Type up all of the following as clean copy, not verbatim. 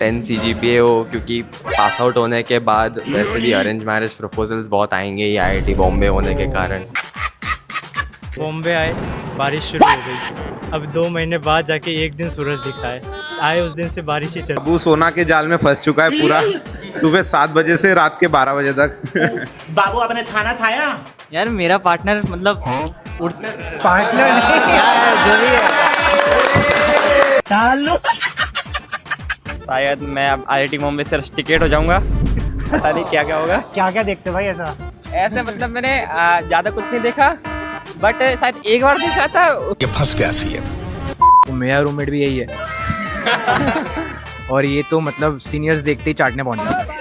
10 CGPA हो, क्योंकि pass out होने के बाद वैसे भी अरेंज मैरिज प्रपोजल्स बहुत आएंगे ही IIT बॉम्बे होने के कारण। बॉम्बे आए, बारिश शुरू हो गई। अब 2 महीने बाद जाके एक दिन सूरज दिखा है। आए उस दिन से बारिश ही चल। अबू सोना के जाल में फंस चुका है पूरा, सुबह 7 बजे से रात के 12 बजे तक। बाबू आपने खाना खाया? यार मेरा पार्टनर मतलब पार्टनर जो भी है। शायद मैं अब IIT बॉम्बे से रस्टिकेट हो जाऊंगा, पता नहीं क्या क्या होगा। क्या क्या देखते भाई ऐसा? ऐसे मतलब मैंने ज़्यादा कुछ नहीं देखा, बट शायद एक बार देखा था। ये फंस गया सी मेरा रूममेट भी यही है और ये तो मतलब सीनियर्स देखते ही चाटने पहुंच जाते हैं।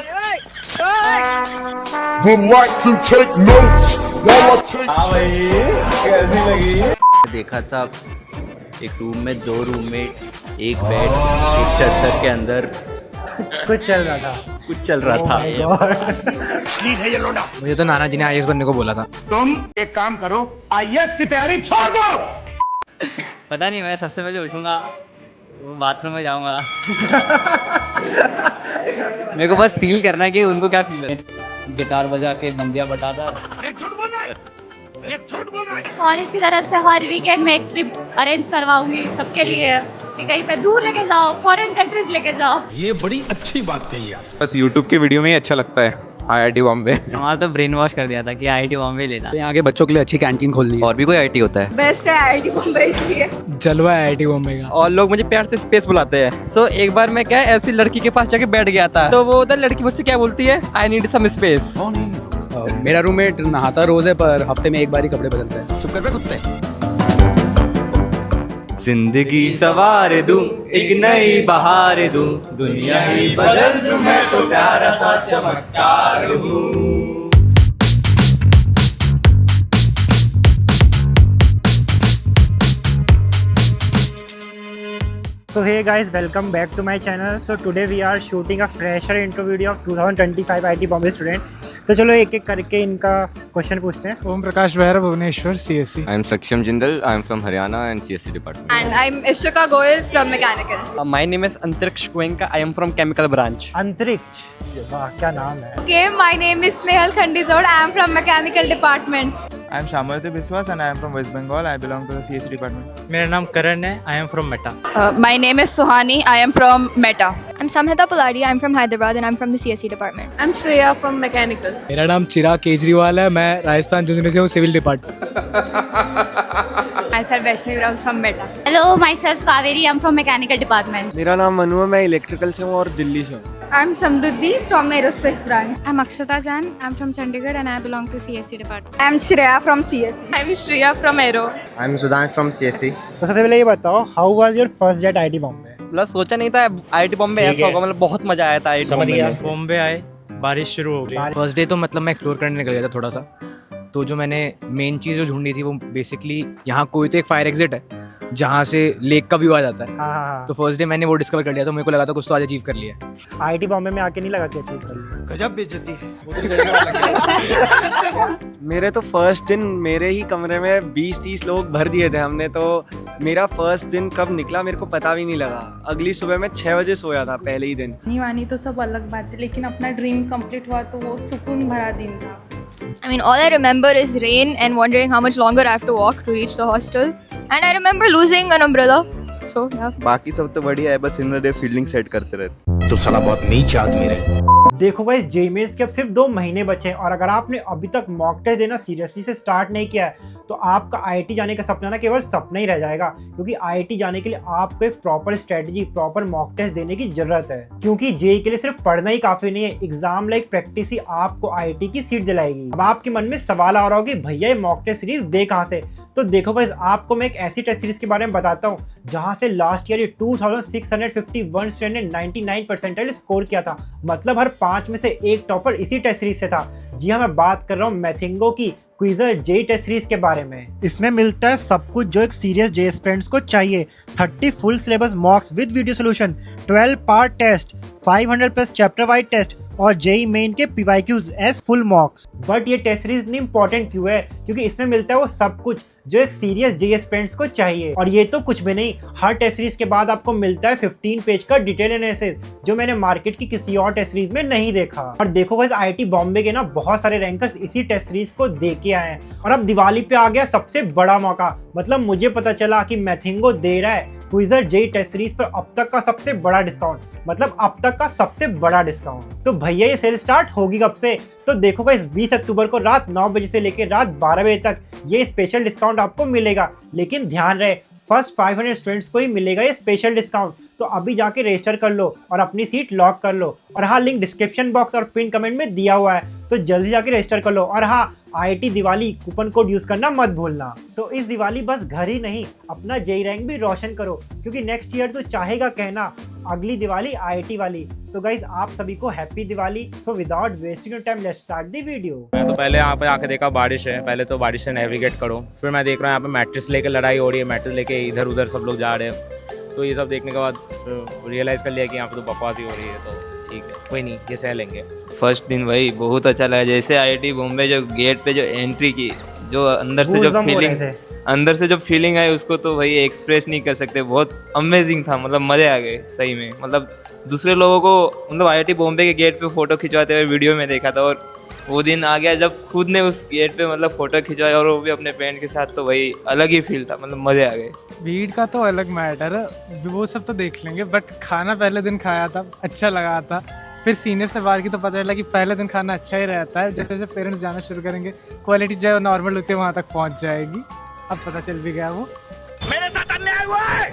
देखा था एक रूम में 2 रूममेट, एक बेड, एक चद्दर के अंदर कुछ चल रहा था। मुझे तो नाना जी ने IAS बनने को बोला था। तुम एक काम करो, IAS की तैयारी छोड़ दो। पता नहीं, मैं सबसे पहले उठूंगा, बाथरूम में जाऊंगा। मेरे को बस फील करना है कि उनको क्या फील है। गिटार बजा के बंदियां बटाता। कॉलेज की तरफ से हर वीकेंड में एक ट्रिप अरेंज करवाऊंगी सबके लिए कि कहीं पे दूर लेके जाओ, फॉरेन कंट्रीज लेके जाओ। ये बड़ी अच्छी बात कही आप। बस YouTube के वीडियो में ही अच्छा लगता है IIT बॉम्बे। हमारा तो ब्रेन वॉश कर दिया था कि IIT बॉम्बे लेना। यहाँ के बच्चों के लिए अच्छी कैंटीन खोलनी है। और भी कोई IIT होता है? बेस्ट है IIT बॉम्बे इसलिए। जलवा है IIT बॉम्बे का। और लोग मुझे प्यार से स्पेस बुलाते हैं। सो एक बार मैं क्या ऐसी लड़की के पास जाके बैठ गया था, तो वो उधर लड़की मुझसे क्या बोलती है, आई नीड सम स्पेस। मेरा रूममेट नहाता रोज है पर हफ्ते में एक बार ही कपड़े बदलता है। चुप कर बे कुत्ते। जिंदगी सवार दूं, एक नई बहार दूं, दुनिया ही बदल दूं, मैं तो प्यारा सा चमत्कार हूँ। So hey guys, welcome back to my channel. So today we are shooting a fresher intro video of 2025 IIT Bombay student. तो चलो एक एक करके इनका क्वेश्चन पूछते हैं। Om Prakash Behera, Bhubaneswar, CSE। I am Saksham Jindal. I am from Haryana and CSE department. And I'm Ishika Goyal from Mechanical. My name is Antariksh Goenka. I am from Chemical Branch. अंतरिक्ष, वाह क्या नाम है। Okay, my name is Snehal Khandizod. I am from Mechanical Department. I am Shamarthi Biswas and I am from West Bengal. I belong to the CSE department. मेरा नाम करण है। I am from Meta. My name is Suhani. I am from Meta. I'm Samhita Palladi. I'm from Hyderabad and I'm from the CSE department. I'm Shreya from Mechanical. मेरा नाम चिराग केजरीवाल है, मैं Rajasthan junior से हूँ, civil department. Myself Vaishnavi Rao from Meta. Hello, myself Kaveri. I'm from Mechanical Department. मेरा नाम मनु है, मैं इलेक्ट्रिकल से हूँ और दिल्ली से हूँ। I'm Samruddhi from Aerospace Branch. I'm Akshata Jan. I'm from Chandigarh and I belong to CSE department. I'm Shreya from CSE. I'm Shreya from Aero. I'm Sudhansh from CSE. तो सबसे पहले ये बताओ, how was your first day at IIT Bombay? मतलब सोचा नहीं था IIT Bombay ऐसा होगा, मतलब बहुत मजा आया था IIT बॉम्बे में। बॉम्बे आए, बारिश शुरू हो गई। फर्स्ट डे तो मतलब मैं एक्सप्लोर करने निकल गया था थोड़ा सा। तो जो मैंने मेन चीज़ जो ढूंढी थी वो बेसिकली यहाँ कोई तो एक फायर एग्जिट है जहाँ से लेक का व्यू आ जाता है। हाँ। तो फर्स्ट डे मैंने वो डिस्कवर कर लिया, तो मेरे को लगा था कुछ तो आज अचीव कर लिया। IIT बॉम्बे में आके नहीं लगा कि अचीव कर लिया। गजब बेइज्जती। मेरे तो फर्स्ट दिन मेरे ही कमरे में 20-30 लोग भर दिए थे हमने, तो मेरा फर्स्ट दिन कब निकला मेरे को पता भी नहीं लगा। अगली सुबह मैं 6 बजे सोया था पहले ही दिन। वानी तो सब अलग बात है, लेकिन अपना ड्रीम कंप्लीट हुआ तो वो सुकून भरा दिन था। I mean, all I remember is rain and wondering how much longer I have to walk to reach the hostel. And I remember losing an umbrella. So, yeah. बाकी सब तो बढ़िया है, बस इन डे फील्डिंग सेट करते रहते। तो साला बहुत नीच आदमी रहे। देखो गाइस, JMAs के अब सिर्फ 2 महीने बचे हैं और अगर आपने अभी तक मॉक टेस्ट देना सीरियसली से स्टार्ट नहीं किया है तो आपका IIT जाने का सपना ना केवल सपना ही रह जाएगा, क्योंकि IIT जाने के लिए आपको एक proper strategy, proper mock test देने की जरूरत है। क्योंकि JEE के लिए सिर्फ पढ़ना ही काफी नहीं है, एग्जाम लाइक प्रैक्टिस ही आपको IIT की सीट दिलाएगी। अब आपके मन में सवाल आ रहा होगा कि भैया ये मॉक टेस्ट सीरीज दे कहाँ से? तो देखो गाइस, आपको मैं एक ऐसी टेस्ट सीरीज के बारे में बताता हूँ जहां से लास्ट ईयर 2651 स्टूडेंट ने 99 परसेंटाइल स्कोर किया था। मतलब हर 5 में से एक टॉपर इसी टेस्ट सीरीज से था। जी हाँ, मैं बात कर रहा हूँ मैथिंगो की क्विजर JEE टेस्ट सीरीज के बारे में। इसमें मिलता है सब कुछ जो एक सीरियस JEE एस्पिरेंट्स को चाहिए। 30 full syllabus mocks with video solution, 12 part test, 500 plus chapter wise test, और जेई मेन के PYQs as full mocks. But ये टेस्ट सीरीज इतनी इंपॉर्टेंट क्यों है? क्योंकि इसमें मिलता है वो सब कुछ जो एक सीरियस जेई एस्पिरेंट्स को चाहिए। और ये तो कुछ भी नहीं, हर टेस्ट सीरीज के बाद आपको मिलता है 15 पेज का डिटेल एनालिसिस, जो मैंने मार्केट की किसी और टेस्ट सीरीज में नहीं देखा। और देखो गाइस, IIT बॉम्बे के ना बहुत सारे रैंकर्स इसी टेस्ट सीरीज को दे के आए हैं। और अब दिवाली पे आ गया सबसे बड़ा मौका। मतलब मुझे पता चला कि मैथिंगो दे रहा है क्विजर जेई टेस्ट सीरीज पर अब तक का सबसे बड़ा डिस्काउंट, मतलब अब तक का सबसे बड़ा डिस्काउंट। तो भैया ये सेल स्टार्ट होगी कब से? तो देखो गाइस, 20 अक्टूबर को रात 9 बजे से लेकर रात 12 बजे तक ये स्पेशल डिस्काउंट आपको मिलेगा। लेकिन ध्यान रहे, फर्स्ट 500 स्टूडेंट्स को ही मिलेगा ये स्पेशल डिस्काउंट। तो अभी जाके रजिस्टर कर लो और अपनी सीट लॉक कर लो। और हाँ, लिंक डिस्क्रिप्शन बॉक्स और पिन कमेंट में दिया हुआ है, तो जल्दी जाके रजिस्टर कर लो। और हाँ, IIT Diwali coupon code use करना मत भूलना। तो इस दिवाली बस घर ही नहीं, अपना जेई रैंक भी रोशन करो, क्योंकि नेक्स्ट ईयर तो चाहेगा कहना अगली दिवाली IIT वाली। तो गाइज, आप सभी को happy Diwali. So without wasting your time, let's start the video. मैं तो पहले यहाँ पे आके देखा बारिश है, पहले तो बारिश से नेविगेट करो। फिर मैं देख रहा हूँ यहाँ पे मैट्रिक्स लेके लड़ाई हो रही है, मैट्रिक्स लेके इधर उधर सब लोग जा रहे हैं। तो ये सब देखने के बाद रियलाइज़ कर लिया कि यहाँ पे तो बकवास ही हो रही है। तो ठीक है, कोई नहीं, ये सह लेंगे। फर्स्ट दिन भाई बहुत अच्छा लगा। जैसे IIT बॉम्बे जो गेट पे जो एंट्री की, जो अंदर से जो फीलिंग आई उसको तो भाई एक्सप्रेस नहीं कर सकते। बहुत अमेजिंग था, मतलब मज़े आ गए सही में। मतलब दूसरे लोगों को मतलब IIT बॉम्बे के गेट पे फ़ोटो खिंचवाते हुए वीडियो में देखा था, और वो दिन आ गया जब खुद ने उस गेट पे मतलब फ़ोटो खिंचवाया, और वो भी अपने फ्रेंड के साथ। तो भाई अलग ही फील था, मतलब मज़े आ गए। भीड़ का तो अलग मैटर है, वो सब तो देख लेंगे, बट खाना पहले दिन खाया था, अच्छा लगा था। फिर सीनियर से बात की तो पता चला कि पहले दिन खाना अच्छा ही रहता है। जैसे जैसे पेरेंट्स जाना शुरू करेंगे, क्वालिटी जो नॉर्मल होती है वहाँ तक पहुँच जाएगी। अब पता चल भी गया वो। मेरे साथ अन्याय हुआ है,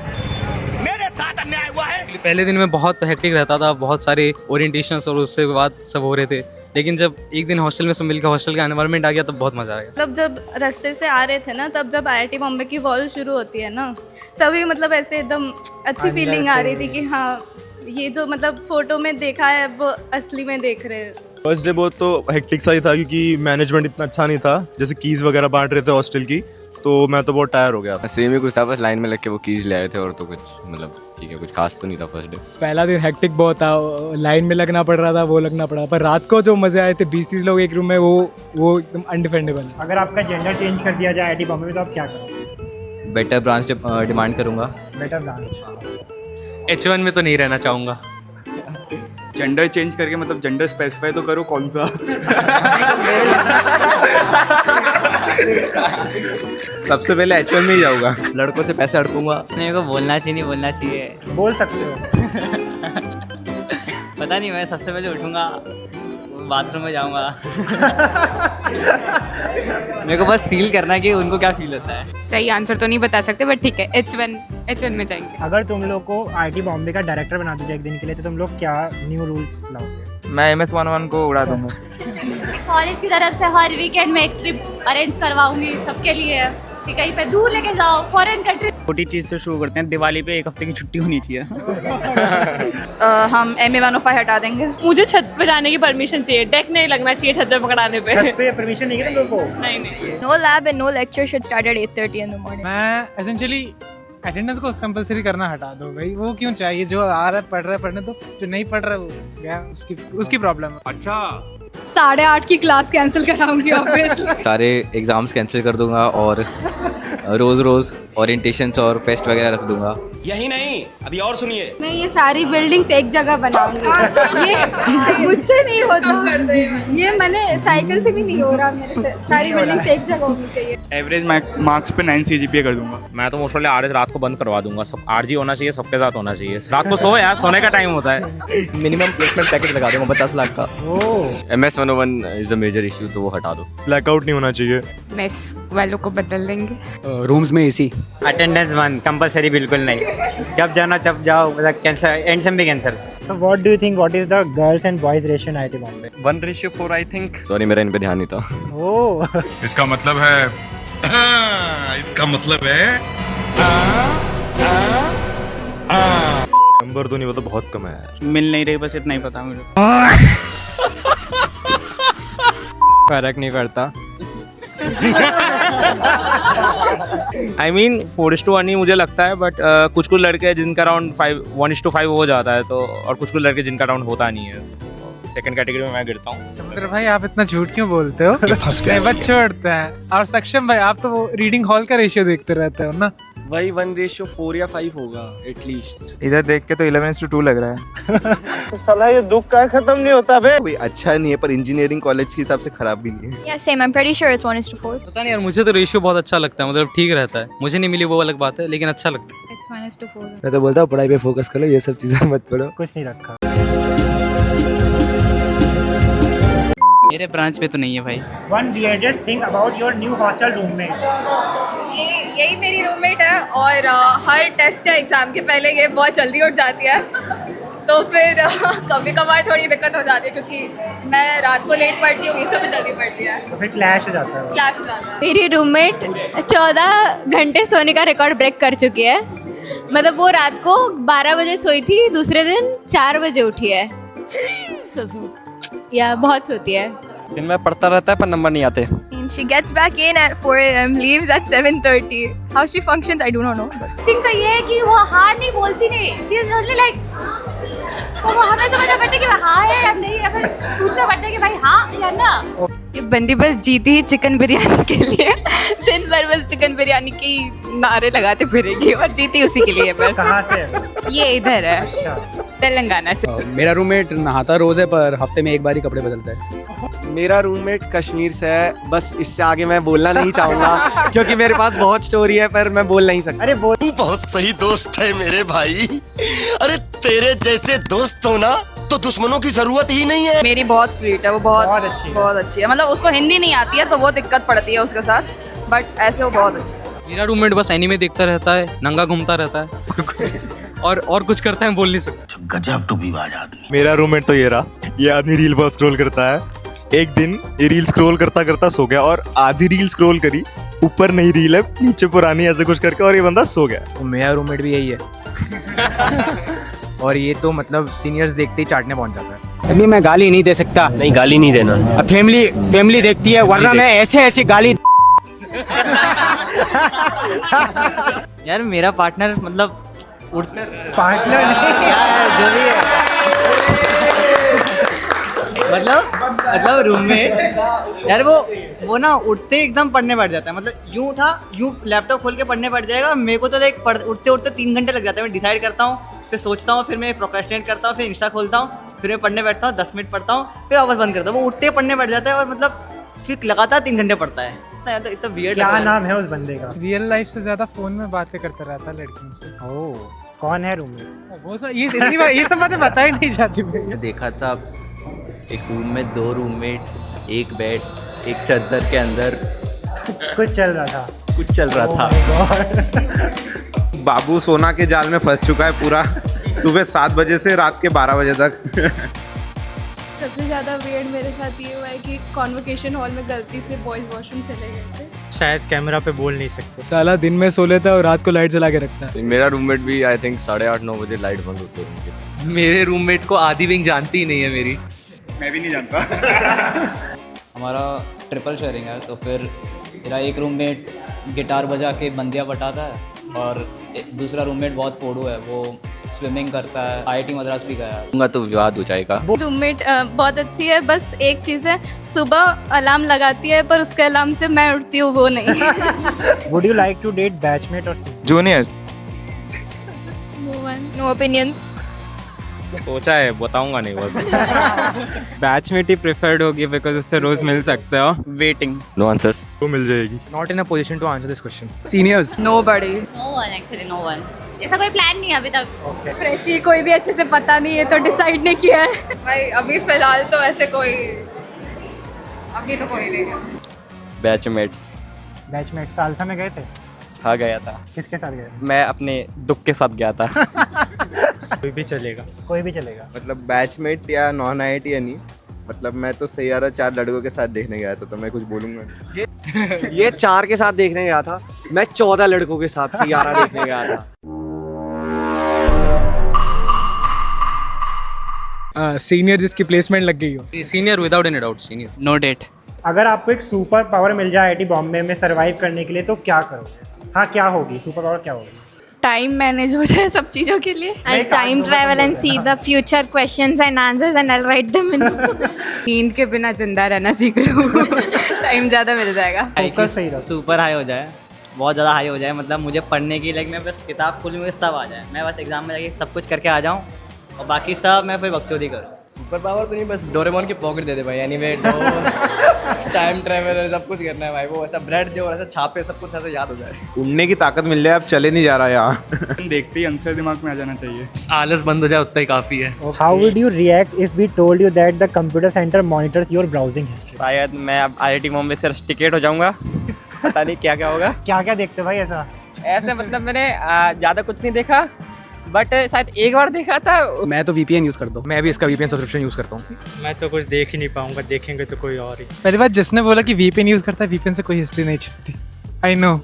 मेरे साथ अन्याय हुआ है। पहले दिन में बहुत हेक्टिक रहता था, बहुत सारे ओरिएंटेशंस और उससे बाद सब हो रहे थे। लेकिन जब एक दिन हॉस्टल में सब मिलकर हॉस्टल का एनवायरनमेंट आ गया तब बहुत मजा आ गया। मतलब जब रास्ते से आ रहे थे ना, तब जब IIT बॉम्बे की वॉल शुरू होती है ना, तभी मतलब ऐसे एकदम अच्छी फीलिंग आ रही थी कि हाँ, ये जो मतलब फोटो में देखा है वो असली में देख रहे हैं। फर्स्ट डे बहुत तो हेक्टिक सा ही था, क्योंकि मैनेजमेंट इतना अच्छा नहीं था। जैसे कीज़ वगैरह बांट रहे थे हॉस्टल की, तो मैं तो बहुत टायर हो गया। सेम ही कुछ था, बस लाइन में लग के वो कीज ले आए थे, और तो कुछ मतलब ठीक है, कुछ खास तो नहीं था फर्स्ट डे। पहला दिन हेक्टिक बहुत था, लाइन में लगना पड़ रहा था, वो लगना पड़ा। पर रात को जो मजे आए थे, 20-30 लोग एक रूम में, वो एकदम अनडिफेंडेबल है। अगर आपका जेंडर चेंज कर दिया जाए IIT बॉम्बे में, तो आप क्या करोगे? बेटर ब्रांच डिमांड करूँगा। Better branch. H1 में तो नहीं रहना चाहूँगा। जेंडर चेंज करके मतलब जेंडर स्पेसिफाई तो करो कौन सा। सबसे पहले H1 में ही जाऊँगा। लड़कों से पैसे अड़कूंगा। मेरे को बोलना चाहिए, नहीं बोलना चाहिए, बोल सकते हो। पता नहीं। मैं सबसे पहले उठूंगा, बाथरूम में जाऊंगा। मेरे को बस फील करना है कि उनको क्या फील होता है। सही आंसर तो नहीं बता सकते, बट ठीक है, H1 में जाएंगे। अगर तुम लोग को IIT बॉम्बे का डायरेक्टर बना दीजिए एक दिन के लिए, तो तुम लोग क्या न्यू रूल्स लाओगे? मैं MS11 को उड़ा दूंगा। कॉलेज की तरफ से हर वीकेंड में एक ट्रिप अरेंज करवाऊंगी सबके लिए कि कहीं पे दूर लेके जाओ, फॉरेन कंट्री। छोटी चीज से शुरू करते हैं। दिवाली पे 1 हफ्ते की छुट्टी होनी चाहिए। हम MA105 हटा देंगे। मुझे छत पे जाने की परमिशन चाहिए, डेक नहीं लगना चाहिए छत पे पकड़ाने पे। छत पे परमिशन नहीं है तुम लोगों को? नहीं। No lab and no lecture should start at 8:30 in the morning. मैं एसेंशियली अटेंडेंस को कंपलसरी करना हटा दो भाई। वो क्यों चाहिए? जो आ रहा है पढ़ रहा है पढ़ने दो, जो नहीं पढ़ रहा है वो गया, उसकी प्रॉब्लम है। अच्छा, 8:30 की क्लास कैंसिल कराऊंगी ऑब्वियसली। सारे एग्जाम्स कैंसिल कर दूंगा, और रोज़ ओरिएंटेशंस और फेस्ट वगैरह रख दूंगा। यही नहीं, अभी और सुनिए। मैं ये सारी बिल्डिंग्स एक जगह बनाऊंगी। ये मुझसे नहीं होता, ये मैंने साइकिल से भी नहीं हो रहा मेरे से। सारी बिल्डिंग्स एक जगह होनी चाहिए। एवरेज मार्क्स पे 9 CGPA कर दूंगा। मैं तो मोस्ट ऑफ RS रात को बंद करवा दूंगा। सब RG होना चाहिए, सबके साथ होना चाहिए। रात को सो यार, सोने का टाइम होता है। मिनिमम प्लेसमेंट पैकेज लगा दूंगा 50 लाख का। MS101 is a major issue, तो वो हटा दो। ब्लैकआउट नहीं होना चाहिए। मेस वालों को बदल देंगे। रूम्स में AC। अटेंडेंस 1 कंपलसरी बिल्कुल नहीं। जब जाना तब जाओ, मतलब कैंसिल, एंड सेम भी cancel. So what do you think? What is the girls and boys ratio in IIT Bombay? 1:4 I think। Sorry, मेरा इन पे ध्यान नहीं था। Oh. इसका मतलब है, इसका मतलब है नंबर तो नहीं पता, बहुत कम है यार। मिल नहीं रही, बस इतना ही पता मुझे। फर्क नहीं पड़ता। I mean 4:1 ही मुझे लगता है, बट कुछ लड़के हैं जिनका अराउंड 1:5 हो जाता है, तो और कुछ लड़के जिनका अराउंड होता नहीं है। सेकंड कैटेगरी में मैं गिरता हूँ। समुद्र भाई आप इतना झूठ क्यों बोलते हो? नहीं बच्चे उड़ते हैं। और सक्षम भाई आप तो वो रीडिंग हॉल का रेशियो देखते रहते हो ना? वही 1:4 या 5 होगा एटलीस्ट। इधर देख के तो 11:2 लग रहा है। साला ये दुख का खत्म नहीं होता बे। कोई अच्छा नहीं है पर इंजीनियरिंग कॉलेज के हिसाब से खराब भी नहीं है। Yeah, same. I'm pretty sure it's 1:4. पता नहीं यार, मुझे तो रेशियो बहुत अच्छा लगता है, मतलब ठीक रहता है। मुझे नहीं मिली वो अलग बात है, लेकिन अच्छा लगता है। It's 1:4. मैं तो बोलता हूँ पढ़ाई पे फोकस करो, ये सब चीजें मत पढ़ो। कुछ नहीं रखा। मेरे ब्रांच में तो नहीं है भाई। One weirdest thing about your new hostel roommate. यही मेरी रूममेट है और हर टेस्ट या एग्ज़ाम के पहले ये बहुत जल्दी उठ जाती है तो फिर कभी कभार थोड़ी दिक्कत हो जाती है क्योंकि मैं रात को लेट पढ़ती हूँ, ये सब जल्दी पढ़ती है तो फिर क्लैश हो जाता है। क्लास हो जाता है। मेरी रूममेट 14 घंटे सोने का रिकॉर्ड ब्रेक कर चुकी है। मतलब वो रात को 12 बजे सोई थी, दूसरे दिन 4 बजे उठी है। या बहुत सोती है। दिन में पढ़ता रहता है पर नंबर नहीं आते। She gets back in at 4 a.m. leaves at 7:30. How she functions, I do not know. Thing तो ये है कि वो हाँ नहीं बोलती नहीं। She is only like वो हमें समझना पड़ता है कि हाँ है या नहीं, या फिर पूछना पड़ता है कि भाई हाँ या ना। ये बंदी बस जीती ही चिकन बिरयानी के लिए। दिन भर बस चिकन बिरयानी की नारे लगाते फिरेगी और जीती उसी के लिए बस। कहाँ से? ये इधर है, तेलंगाना से। मेरा रूममेट नहाता रोज है पर हफ्ते में एक बार ही कपड़े बदलता है। मेरा रूममेट कश्मीर से है। बस इससे आगे मैं बोलना नहीं चाहूँगा क्योंकि मेरे पास बहुत स्टोरी है पर मैं बोल नहीं सकता। अरे बोल। बहुत सही दोस्त है मेरे भाई। अरे तेरे जैसे दोस्त हो ना तो दुश्मनों की जरूरत ही नहीं है। मेरी बहुत स्वीट है, वो बहुत अच्छी है। मतलब उसको हिंदी नहीं आती है तो वो दिक्कत पड़ती है उसके साथ, बट ऐसे वो बहुत अच्छी है। मेरा रूममेट बस एनीमे देखता रहता है, नंगा घूमता रहता है और कुछ करता है, बोल नहीं सकता। गजब टूबीबाज आदमी। मेरा रूममेट तो ये रहा, ये आदमी रील बहुत स्क्रॉल करता है। एक दिन ये रील स्क्रॉल करता करता सो गया और आधी रील स्क्रॉल करी, ऊपर नई रील है नीचे पुरानी, ऐसे कुछ करके और ये बंदा सो गया। तो मेरा रूममेट भी यही है। और ये तो मतलब सीनियर्स देखते ही चाटने पहुंच जाता है। अभी मैं गाली नहीं दे सकता। नहीं, गाली नहीं देना। अब फैमिली देखती है, वरना मैं ऐसे गाली। यार मेरा पार्टनर मतलब पार्टनर जो भी है मतलब रूममेट यार वो ना उठते एकदम पढ़ने बैठ जाता है। मतलब यूं उठा यूं लैपटॉप खोल के पढ़ने बैठ जाएगा। मेरे को तो देख उठते उठते 3 घंटे लग जाते हैं। मैं डिसाइड करता हूँ, फिर सोचता हूँ, फिर मैं प्रोक्रेस्टिनेट करता हूँ, फिर इंस्टा खोलता हूँ, फिर मैं पढ़ने बैठता हूँ, 10 मिनट पढ़ता हूँ, फिर वापस बंद करता हूँ। वो उठते पढ़ने बैठ जाता है और मतलब फिर लगातार 3 घंटे पढ़ता है। इतना वियर्ड। क्या नाम है उस बंदे का? रियल लाइफ से ज्यादा फोन में बातें करता रहता है लड़कियों से। ओह, कौन है रूममेट? वो सब ये सब बातें बताई नहीं जाती। देखा था एक रूम में 2 रूममेट्स, एक बेड, एक चादर के अंदर कुछ चल रहा था। बाबू सोना के जाल में फंस चुका है पूरा, सुबह 7 बजे से रात के 12 बजे तक। सबसे ज़्यादा वियर्ड मेरे साथ ये हुआ है कि कॉन्वोकेशन हॉल में गलती से बॉयज़ वॉशरूम चले गए थे। शायद कैमरा पे बोल नहीं सकते। साला दिन में सो लेता है और रात को लाइट जला के रखता है। मेरा रूममेट भी आई थिंक 8:30-9 बजे लाइट बंद होती है। मेरे रूममेट को आधी विंग जानती ही नहीं है मेरी। मैं भी नहीं जानता। हमारा ट्रिपल शेयरिंग है तो फिर मेरा एक रूममेट गिटार बजा के बंदियाँ बटाता है और दूसरा रूममेट बहुत फोड़ू है, वो स्विमिंग करता है, IIT मद्रास भी गया है। तो विवाद हो जाएगा। रूममेट बहुत अच्छी है, बस एक चीज़ है, सुबह अलार्म लगाती है पर उसके अलार्म से मैं उठती हूँ, वो नहीं। Would you like to date batchmate or senior? Juniors. No opinions. सोचा है, बताऊंगा नहीं बस। बैचमेट ही प्रेफर्ड होगी बिकॉज उससे रोज मिल सकते हो। वेटिंग। No answers. तो मिल जाएगी। Not in a position to answer this question. Seniors. Nobody. No one actually, no one. ऐसा कोई प्लान नहीं है अभी तक। फ्रेशी कोई भी अच्छे से पता नहीं है तो डिसाइड नहीं किया है भाई। अभी फिलहाल तो ऐसे कोई अभी तो कोई नहीं है। बैचमेट सालसा में गए थे? हाँ गया था। किसके साथ गए? मैं अपने दुख के साथ गया था। कोई भी चलेगा। मतलब बैचमेट या नॉन IIT नहीं, मतलब मैं तो सैयारा 4 लड़कों के साथ देखने गया था तो मैं कुछ बोलूंगा नहीं। ये 4 के साथ देखने गया था, मैं 14 लड़कों के साथ सैयारा देखने गया था। सीनियर जिसकी प्लेसमेंट लग गई हो। Senior without any doubt senior. No date. अगर आपको एक सुपर पावर मिल जाए IIT बॉम्बे में सरवाइव करने के लिए तो क्या करोगे? हाँ, क्या होगी सुपर पावर, क्या होगी? टाइम मैनेज हो जाए सब चीज़ों के लिए। I time travel and see the future questions and answers and I write them in. नींद के बिना जिंदा रहना सीख लूँ टाइम ज़्यादा मिल जाएगा। सुपर हाई हो जाए, बहुत ज़्यादा हाई हो जाए, मतलब मुझे पढ़ने की लाइक मैं बस किताब खोलूँ मुझे सब आ जाए, मैं बस एग्जाम में जाके सब कुछ करके आ जाऊँ और बाकी सब मैं फिर बकचोदी करूँ। सुपर पावर तो नहीं, बस डोरेमोन की पॉकेट दे दे भाई, यानी मैं टाइम ट्रैवल सब कुछ करना है भाई, वो ऐसा ब्रेड दे और ऐसा छापे सब कुछ ऐसा याद हो जाए। उड़ने की ताकत मिल जाए, अब चले नहीं जा रहा यहाँ। देखते ही आंसर दिमाग में आ जाना चाहिए, आलस बंद हो जाए उतना ही काफ़ी है। How would you react if we told you that the computer center monitors your browsing history? शायद मैं अब IIT बॉम्बे से रस्टिकेट हो जाऊंगा, पता नहीं क्या क्या होगा। क्या क्या देखते भाई ऐसा? ऐसे मतलब मैंने ज़्यादा कुछ नहीं देखा, बट शायद एक बार देखा था। मैं तो VPN यूज़ करता हूँ, मैं भी इसका VPN सब्सक्रिप्शन यूज़ करता हूँ। मैं तो कुछ देख ही नहीं पाऊंगा, देखेंगे तो कोई और ही। पहली बात जिसने बोला कि VPN यूज़ करता है, VPN से कोई हिस्ट्री नहीं छपती। I know.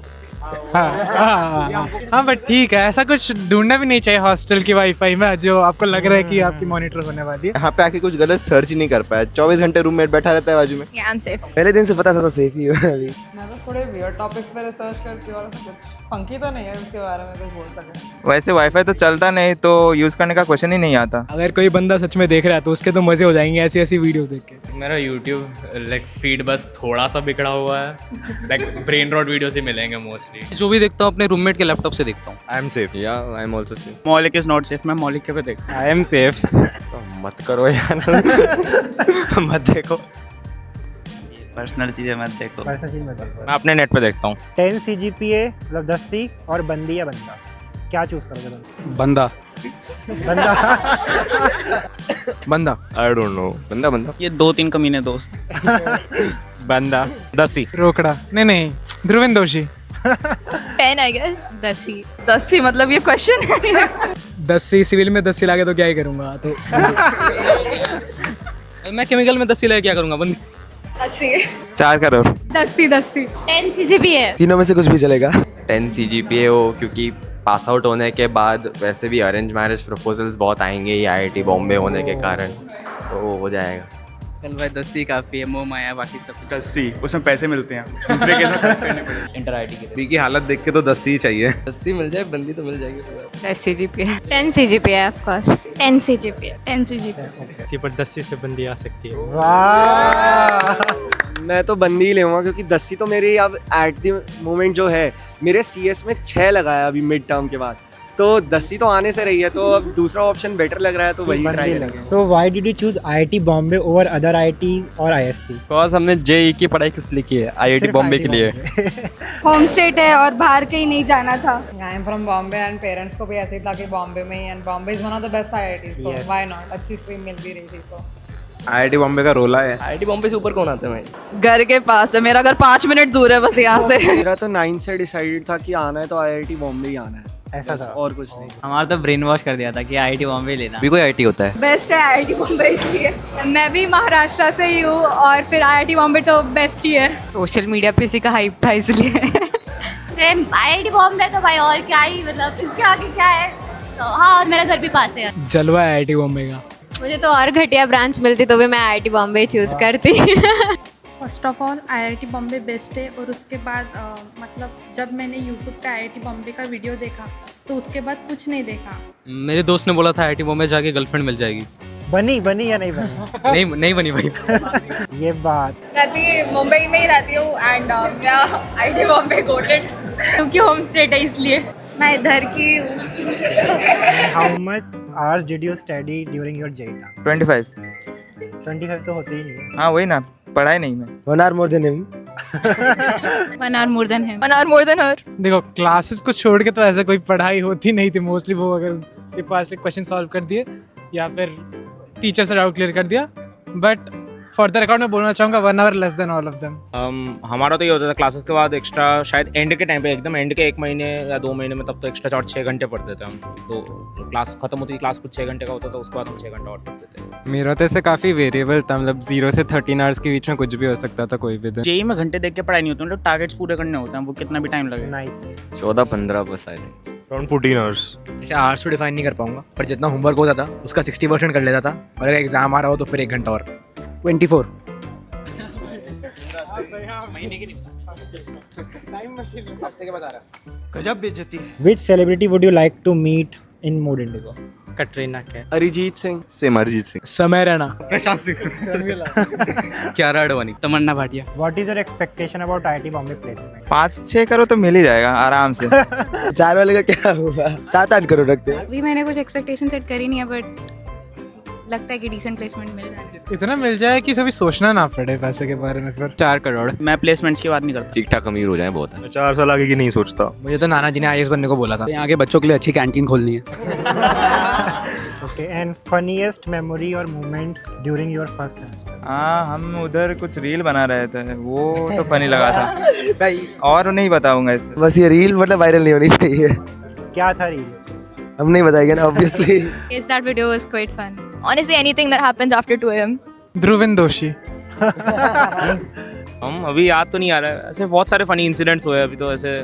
हाँ बट ठीक है, ऐसा कुछ ढूंढना भी नहीं चाहिए हॉस्टल की वाईफाई में जो आपको लग रहा है कि आपकी मॉनिटर होने वाली है। यहाँ पे आके कुछ गलत सर्च ही नहीं कर पाया, 24 घंटे रूममेट बैठा रहता है बाजू में। Yeah, I'm safe. पहले दिन से पता था तो सेफ ही है अभी। मैं बस थोड़े वियर्ड टॉपिक्स पे रिसर्च करती हूँ और ऐसा कुछ फंकी तो नहीं है उसके बारे में कुछ बोल सके। वैसे वाईफाई तो चलता नहीं तो यूज़ करने का क्वेश्चन ही नहीं आता। अगर कोई बंदा सच में देख रहा है तो उसके तो मजे हो जाएंगे ऐसी ऐसी वीडियोस देख के। मेरा यूट्यूब लाइक फीड बस थोड़ा सा बिगड़ा हुआ है, लाइक ब्रेन रॉट वीडियोस ही मिलेंगे मोस्टली। जो भी देखता हूँ अपने रूममेट के लैपटॉप से देखता हूँ। I am safe. या आई एम आल्सो सेफ। मौलिक इज नॉट सेफ, मैं मौलिक के पे देखता हूँ। I am safe. मत करो यार मत देखो, पर्सनल चीज़ें मत देखो। पर्सनल चीज मत देखो। मैं अपने नेट पे देखता हूँ। 10 CGPA मतलब 10C और बंदी या बंदा, क्या चूज करोगे तुम? बंदा बंदा। बंदा आई डोंट नो। बंदा बंदा ये 2-3 कमीने दोस्त। बंदा 10 रोकड़ा नहीं ध्रुविन दोषी। 10 I guess. 10 मतलब ये क्वेश्चन है। 10 सिविल में 10 लागे तो क्या ही करूँगा तो। मैं केमिकल में 10 लाके क्या करूँगा बंदी। 80 4 करोड़ 10 10 CGPA। तीनों में से कुछ भी चलेगा। 10 CGPA हो, क्योंकि पास आउट होने के बाद वैसे भी अरेंज मैरिज प्रपोजल्स बहुत आएंगे ये IIT बॉम्बे होने के कारण, तो वो हो जाएगा। चल भाई 10 ही काफ़ी है, मोह माया बाकी सब। 10 ही, उसमें पैसे मिलते हैं, दूसरे केस में खर्च करने पड़ते। इंटर IIT के अभी की हालत देख के तो 10 ही चाहिए। 10 ही मिल जाए, बंदी तो मिल जाएगी। 10 CGPA। 10 CGPA of course। 10 CGPA. 10 CGPA. पर 10 से बंदी आ सकती है। वाह, मैं तो बंदी ही लूँगा क्योंकि 10 तो मेरी अब एट द मोमेंट जो है मेरे CS में 6 लगाया अभी मिड टर्म के बाद, तो 10 तो आने से रही है, तो अब दूसरा ऑप्शन बेटर लग रहा है तो वही ट्राई करेंगे। So why did you choose IIT Bombay over other IIT और ISC? बिकॉज हमने JEE की पढ़ाई किस लिए की है? IIT बॉम्बे के लिए। होम स्टेट है और बाहर कहीं नहीं जाना था। I am from Bombay and parents को भी ऐसे ही था कि बॉम्बे में ही, and Bombay is one of the best IIT, so why not. अच्छी स्ट्रीम मिल भी रही थी तो। IIT बॉम्बे का रोला है। IIT बॉम्बे से ऊपर कौन आता है भाई? घर के पास है, मेरा घर 5 मिनट दूर है बस यहाँ से। मेरा तो 9 से डिसाइडेड था कि आना है तो IIT बॉम्बे ही आना है, ऐसा था और कुछ नहीं। हमारा तो ब्रेन वॉश कर दिया था कि IIT बॉम्बे लेना। भी कोई IIT होता है। बेस्ट है IIT बॉम्बे इसलिए। मैं भी महाराष्ट्र से ही हूँ और फिर IIT बॉम्बे तो बेस्ट ही है। सोशल मीडिया पे इसी का हाइप था इसलिए। सेम IIT बॉम्बे तो भाई और क्या ही, मतलब इसके आगे क्या है। तो हाँ, और मेरा घर भी पास है। जलवा है IIT बॉम्बे का। मुझे तो और घटिया ब्रांच मिलती तो भी मैं IIT बॉम्बे चूज करती। First of all IIT Bombay best है, और उसके बाद मतलब जब मैंने यूट्यूब पे IIT बॉम्बे का वीडियो देखा तो उसके बाद कुछ नहीं देखा। मेरे दोस्त ने बोला था IIT बॉम्बे जाके गर्लफ्रेंड मिल जाएगी। बनी या नहीं बनी? नहीं बनी भाई। ये बात। मैं भी मुंबई में ही रहती हूँ एंड मैं IIT बॉम्बे गोटेड क्योंकि होम स्टेट है इसलिए। मैं इधर की हूँ। How much hours did you study during your JEE? 25। 25 तो होते ही नहीं है। हाँ वही ना, पढ़ाई नहीं मैं। 1 hour more than him। 1 hour more than him. 1 hour more than her. देखो क्लासेस को छोड़ के तो ऐसा कोई पढ़ाई होती नहीं थी मोस्टली। वो अगर पास एक क्वेश्चन सॉल्व कर दिए या फिर टीचर से डाउट क्लियर कर दिया, बट फॉर द रिकॉर्ड मैं बोलना चाहूँगा 1 hour less than all of them. हमारा तो ये होता था क्लासेस के बाद एक्स्ट्रा, शायद एंड के टाइम पे, एकदम एंड के 1 महीने या 2 महीने में, तब तो एक्स्ट्रा 6 घंटे पढ़ते थे हम। तो क्लास खत्म होती थी, क्लास कुछ 6 घंटे का होता था, उसके बाद हम 6 घंटा और पढ़ते थे। मेरा तो ऐसे काफ़ी वेरिएबल था, मतलब 0 से 13 आवर्स के बीच में कुछ भी हो सकता था कोई भी दिन। JEE में घंटे देख के पढ़ाई नहीं होती, मतलब टारगेट्स पूरे करने होते हैं, वो कितना भी टाइम लगे। नाइस। 14-15 बस आए थे। Around 14 hours. ऐसे आवर्स तो डिफाइन नहीं कर पाऊंगा, पर जितना होमवर्क होता था उसका 60% कर लेता था, और अगर एग्जाम आ रहा हो तो फिर 1 घंटा और। 24। हफ्ते के बता रहा गजब बेइज्जती है। Which celebrity would you like to meet in Mood Indigo? Katrina Kaif, Arijit Singh, same Arijit Singh, समय रैना, प्रशांत सिंह, कियारा आडवाणी, तमन्ना Bhatia. What is your expectation about IIT Bombay placement? 5-6 करो तो मिल ही जाएगा आराम से। 4 वाले का क्या हुआ, 7-8 करोड़ रखते हैं। अभी मैंने कुछ एक्सपेक्टेशन सेट करी नहीं है, बट लगता है कि डिसेंट प्लेसमेंट मिल जाए। इतना मिल जाए कि कभी सोचना ना पड़े पैसे के बारे में। फिर 4 करोड़। मैं प्लेसमेंट्स की बात नहीं करता। ठीक ठाक अमीर हो जाए बहुत है। 4 साल आगे की नहीं सोचता। मुझे तो नाना जी ने IAS बनने को बोला था। यहाँ के बच्चों के लिए अच्छी कैंटीन खोलनी है। Okay, and funniest memory or moments during your first semester? हाँ, हम उधर कुछ रील बना रहे थे, वो तो फनी लगा था भाई, और नहीं बताऊंगा इससे। बस ये रील मतलब वायरल नहीं होनी चाहिए। क्या था रील? हम नहीं बताएंगे ना obviously. Yes, that video was quite fun. Honestly, anything that happens after 2 AM. Dhruvin दोषी। हम अभी याद तो नहीं आ रहा है, ऐसे बहुत सारे फनी इंसिडेंट्स हुए अभी तो, ऐसे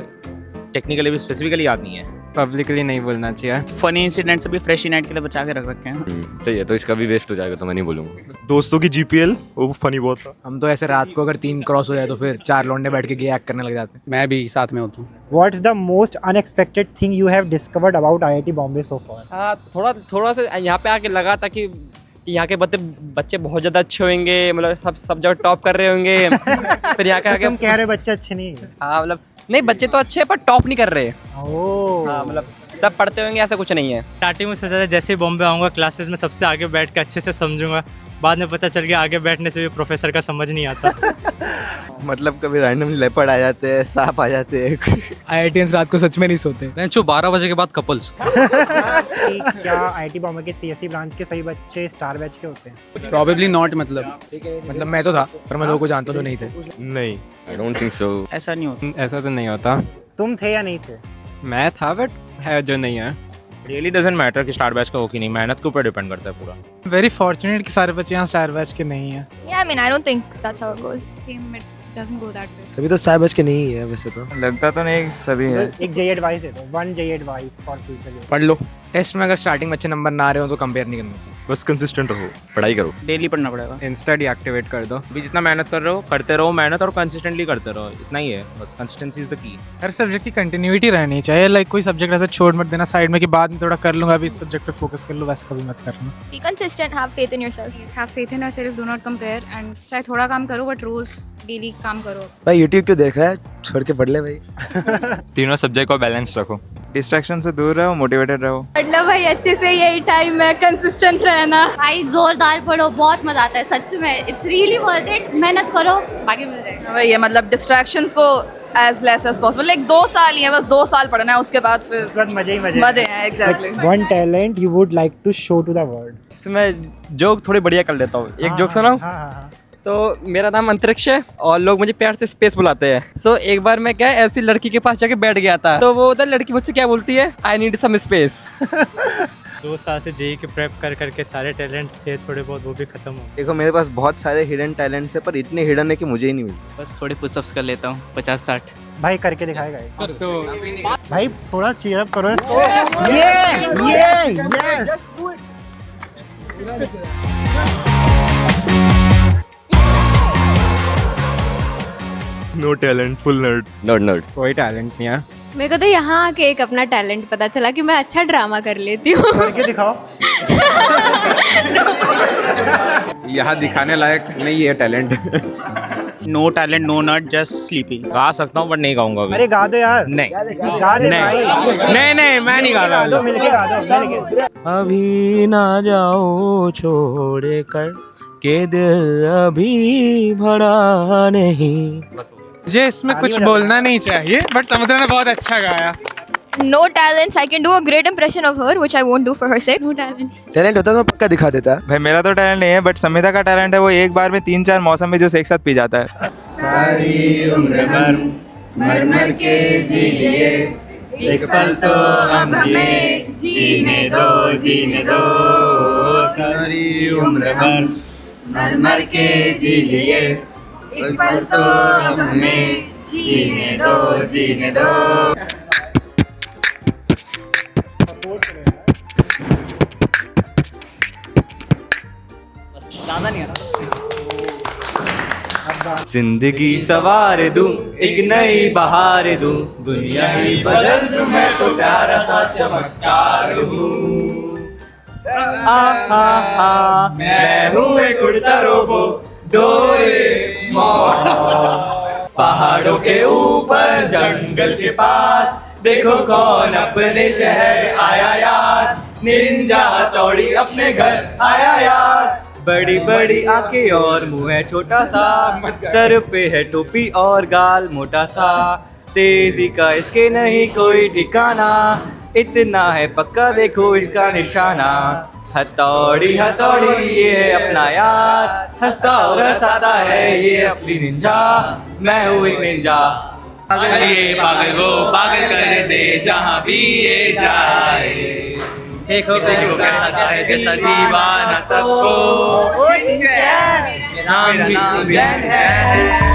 टेक्निकली भी स्पेसिफिकली याद नहीं है। पब्लिकली नहीं बोलना चाहिए। फनी इंसिडेंट्स अभी फ्रेश नाइट के लिए बचा के रख रखे हैं। सही है, तो इसका भी वेस्ट हो जाएगा तो मैं नहीं बोलूँगा। दोस्तों की GPL वो फनी बहुत था। हम तो ऐसे रात को अगर 3 क्रॉस हो जाए तो फिर 4 लौंडे बैठ के गे एक्ट करने लग जाते हैं। मैं भी साथ में होता हूँ। What is the most unexpected thing you have discovered about IIT Bombay so far? हाँ, थोड़ा सा यहाँ पे आके लगा था कि यहाँ के बच्चे बहुत ज़्यादा अच्छे होंगे, मतलब सब जगह टॉप कर रहे होंगे। फिर यहाँ के आगे तुम कह रहे बच्चे अच्छे नहीं हैं? हाँ, मतलब नहीं, बच्चे तो अच्छे हैं पर टॉप नहीं कर रहे। ओह। हाँ, मतलब सब पढ़ते होंगे, ऐसा कुछ नहीं है। स्टार्टिंग में सोचा था जैसे ही बॉम्बे आऊँगा क्लासेस में सबसे आगे बैठ के अच्छे से समझूंगा, बाद में पता चल गया आगे बैठने से भी प्रोफेसर का समझ नहीं आता। मतलब कभी रैंडमली लेपर्ड आ जाते हैं, सांप आ जाते हैं। IITians रात को सच में नहीं सोते। 12 बजे के बाद कपल्स। क्या IIT बॉम्बे के CSE ब्रांच के सही बच्चे स्टार बैच के होते हैं? Probably not. मतलब मैं तो था पर मैं लोगों को जानता तो नहीं थे। नहीं, आई डोंट थिंक सो। ऐसा नहीं होता। ऐसा तो नहीं होता। तुम थे या नहीं थे? मैं था बट है जो नहीं है। रियली डजंट मैटर कि स्टार बैच का हो कि नहीं, मेहनत के ऊपर डिपेंड करता है पूरा। वेरी फॉर्चुनेट कि सारे बच्चे यहाँ स्टार बैच के नहीं हैं। Yeah, I mean, I don't think that's how it goes. Same, it doesn't go that way. सभी तो स्टार बैच के नहीं है वैसे तो। लगता तो नहीं सभी है। एक J एडवाइस है तो 1 J एडवाइस फॉर फ्यूचर। पढ़ लो। टेस्ट में अगर स्टार्टिंग में अच्छे नंबर ना आ रहे हो तो कंपेयर नहीं करना चाहिए। बस कंसिस्टेंट रहो, पढ़ाई करो। डेली पढ़ना पड़ेगा। इंस्टा डीएक्टिवेट कर दो। अभी जितना मेहनत कर रहे हो करते रहो मेहनत, और कंसिस्टेंटली करते रहो, इतना ही है बस। Consistency is the key. Her subject की कंटिन्यूटी रहनी चाहिए। लाइक कोई सब्जेक्ट ऐसा छोड़ मत देना साइड में कि बाद में थोड़ा कर लूंगा, अभी इस सब्जेक्ट पे फोकस कर लूँ, वैसा कभी मत करना। Be consistent, have faith in yourself. Have faith in yourself, do not compare, and चाहे थोड़ा काम करो बट रोज डेली काम करो। भाई यूट्यूब क्यों देख रहा है, छोड़ के पढ़ ले भाई। तीनों सब्जेक्ट को बैलेंस रखो, डिस्ट्रैक्शन से दूर रहो, मोटिवेटेड रहो। मतलब भाई अच्छे से यही टाइम है कंसिस्टेंट रहना। भाई जोरदार पढ़ो, बहुत मजा आता है सच में। It's really worth it. मेहनत करो, बाकी मिल जाएगा। वही है, मतलब डिस्ट्रैक्शंस को as less as possible. Like 2 साल ही है बस, 2 साल पढ़ना है, उसके बाद फिर मजे ही मजे हैं। Exactly. One talent you would like to show to the world. इसमें जोक थोड़ी बढ़िया कर लेता हूँ। एक जोक सुनाऊँ? तो मेरा नाम अंतरिक्ष है और लोग मुझे प्यार से स्पेस बुलाते हैं। सो एक बार मैं क्या ऐसी लड़की के पास जाके बैठ गया था, तो वो उधर लड़की मुझसे क्या बोलती है, आई नीड सम स्पेस। 2 साल से JEE के प्रेप कर करके सारे टैलेंट थे थोड़े बहुत, वो भी खत्म हो। देखो मेरे पास बहुत सारे हिडन टैलेंट्स है, पर इतने हिडन है कि मुझे ही नहीं मिलते। बस थोड़े पुशअप्स कर लेता हूँ, 50-60। भाई करके दिखाएगा ये। कर दो भाई, थोड़ा चीयर अप करो इसको। ये no talent, full nerd. Nerd कोई टैलेंट नहीं है। मेरे को तो यहाँ आके एक अपना टैलेंट पता चला कि मैं अच्छा ड्रामा कर लेती हूँ। करके दिखाओ। यहाँ दिखाने लायक नहीं है टैलेंट। नो टैलेंट, नो नट, जस्ट स्लीपी। गा सकता हूँ बट नहीं गाऊंगा अभी। अरे गा दो यार। नहीं गा दे भाई। नहीं मैं नहीं गा रहा। मिलके गा दो मिलके। अभी ना जाओ छोड़ कर के दिल अभी भरा नहीं। मुझे इसमें कुछ बोलना नहीं चाहिए, बट समुद्र ने बहुत अच्छा गाया। No talents. I can do a great impression of her, which I won't do for her sake. No talents. Talent होता तो मैं पक्का दिखा देता। भाई मेरा तो टैलेंट नहीं है, बट समिता का टैलेंट है, वो एक बार में 3-4 मौसम में जूस एक साथ पी जाता है। सारी उम्र भर मर मर के जी लिए, एक पल तो हमें जीने दो। सारी उम्र भर मर मर के जी लिए, एक पल तो हमें जीने दो। ज़्यादा नहीं आ रहा। जिंदगी सवार दूं, एक नई बहार दूं, दुनिया ही बदल दूं, मैं तो प्यारा सा चमत्कार हूँ। मैं हूँ एक उड़ता रोबो डोरेमोन। पहाड़ों के ऊपर जंगल के पास देखो कौन अपने शहर आया यार, निंजा हथौड़ी अपने घर आया यार। बड़ी बड़ी आंखें और मुंह है छोटा सा, सर पे है टोपी और गाल मोटा सा, तेजी का इसके नहीं कोई ठिकाना, इतना है पक्का देखो इसका निशाना। हथौड़ी हथौड़ी ये है अपना यार, हंसता और हंसाता है ये असली निंजा, मैं हूँ एक निंजा। ये पागल वो पागल कर दे जहाँ भी ये जाए, देखो कैसा है कैसा दीवाना सबको। मेरा नाम जैन है।